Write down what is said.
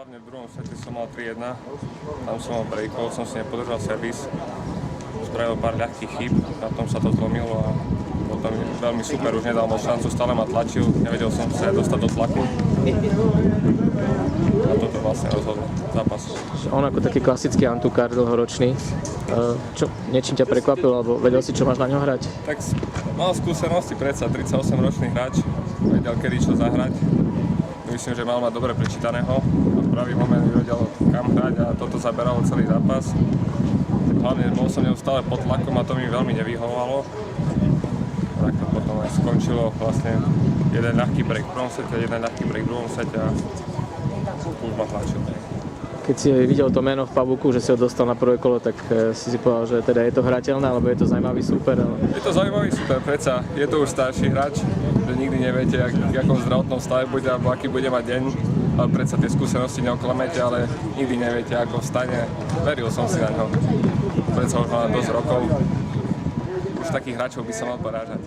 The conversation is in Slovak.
Hlavne v druhom sete som mal 3-1, tam som mal breakol, som si nepodržal servis, spravil pár ľahkých chýb, na tom sa to zlomilo a potom veľmi super, už nedal moc šancu, stále ma tlačil, nevedel som sa dostať do tlaku. A toto vlastne rozhodlo zápas. On ako taký klasický antukár dlhoročný, niečím ťa prekvapil, alebo vedel si, čo máš na ňo hrať? Tak mal skúsenosti, predsa 38-ročný hráč, vedel kedy čo zahrať. Myslím, že mal mať dobre prečítaného. V pravý moment vedel kam hrať a toto zaberalo celý zápas. Hlavne bol som neustále pod tlakom a to mi veľmi nevyhovovalo. Tak to potom aj skončilo vlastne jeden ľahký break v prvom sete, jeden ľahký break v druhom sete a už ma tlačil. Keď si videl to meno v Pavuku, že si ho dostal na prvé kolo, tak si povedal, že teda je to hrateľné, alebo je to zaujímavý super? Ale... Je to zaujímavý super, predsa je to už starší hráč, že nikdy neviete, v akom zdravotnom stave bude, alebo aký bude mať deň, ale predsa tie skúsenosti neoklamete, ale nikdy neviete, ako vstane. Veril som si na ňo, predsa už má dosť rokov, už takých hráčov by sa mal porážať.